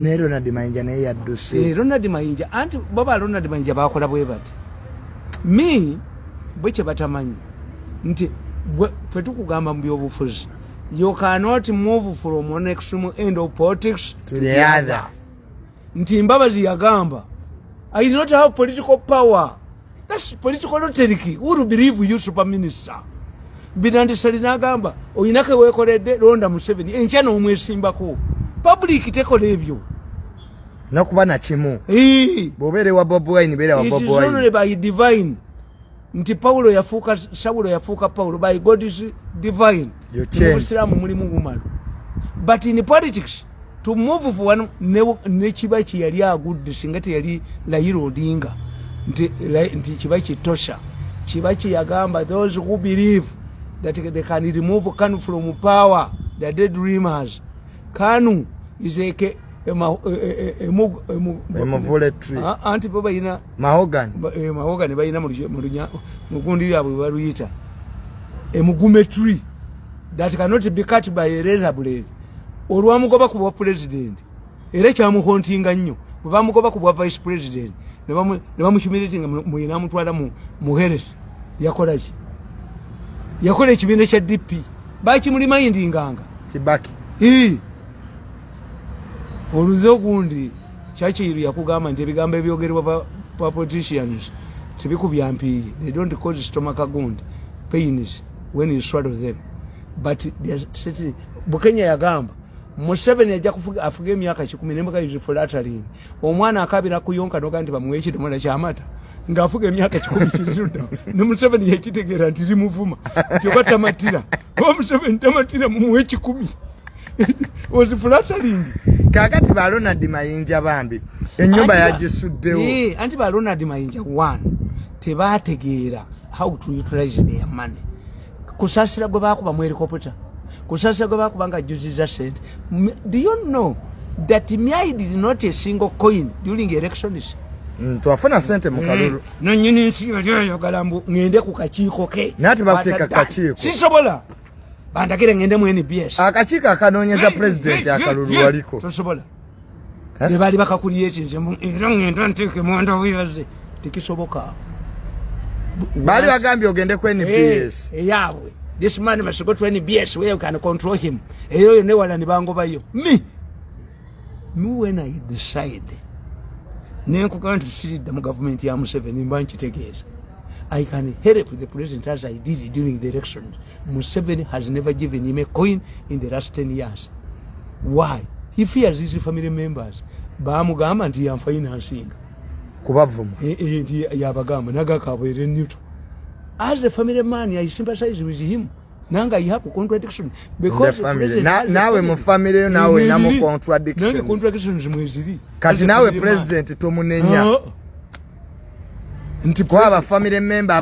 Ne Ronald Mayinja naye yadduse. Ronald Mayinja anti baba Ronald Mayinja bakola bwe bati. Me bwe kye batamanyi nti ffe tukugamba mu byobufuzi. You cannot move from one extreme end of politics to the other. Nti Mbabazi yagamba, I do not have political power. That's political rhetoric. Who will believe you, Super Minister? Binandi Salina Gamba, or Inaka Wekored, Ronda Museveni, and Chano Mwesimbako. Public take on review. Nokubana chimu. Bobere wa boboa in Bera boboa. It is only by divine. Nti Paulo yafuka, Saulo yafuka Paulo, by God is divine. You change. But in politics, to move for one Nechibachi Yaria good Singati Yari Lairo Dinga. Nti Chibachi Tosha. Chibachi Yagamba, those who believe that they can remove Kanu from power, the dead dreamers. Kanu is a anti-baba ina mahogany bayina mugundi yabwe baruyita emugume tree that cannot be cut by a razor blade. Olwamugoba ku president era kyamuhontinga nnyo bwe bamugoba ku vice president ne bamuhumiliating muyina mutwala mu Heres yakola ki yakola ekibiina kya DP bakimuli mayindinganga Kibaki oluzo gundi kyakiyiru yakugamba nti ebigambo ebyogerwa pa politicians tibikubya mpiiri. They don't cause stomach gundi pains when you swallow them, but Bukenya yagamba Museveni ajja kufuga afuge emyaka 10 nembuga is flattering omwana akabira kuyonka noga nti bamuwe ekidomola kyamata ngaafuga emyaka 10 kirudda ne Museveni yakitegeera nti limuvuma nti oba tamatira oba Museveni tamatira mumuwe 10 was flattering. Kakati ba Ronald Mayinja bambi ennyumba yagisuddewo anti ba Ronald Mayinja one tebategeera how to utilize their money. Kusasira gwe bakuba mu helicopter, kusasira gwe bakuba nga juziza sente. Do you know that Myai did not a single coin during elections? Twafuna sente mu kalulu no nyini nsi yayogala mbu ngende ku kakiiko ke nati bakuteeka kakiiko sisobola bandagire ngende mu NBS akakiiko akanoonyeza president akalulu waliko tosobola ne bali bakakuliyeti nze era ngenda nteeke mwanda wiyaze tikisoboka bali bagambye ogende ku NBS yawe this man must go to NBS where you can control him eyo ne wala ni bangobayo me when I decide nenkukanti tusirida mu government ya Museveni mbanchi tegeeza I can help the president as I did during the elections. Museveni has never given him a coin in the last 10 years. Why? He fears his family members. Bamugamba nti ya financing kubavuma nti yabagamba nagakabwere neutral. As a family man, I sympathize with him. Nanga I have a contradiction because nawe mu family nawe namu contradiction. Nanga contradictions mweziri. Kati nawe president tomunenya. Nti kwa ba family member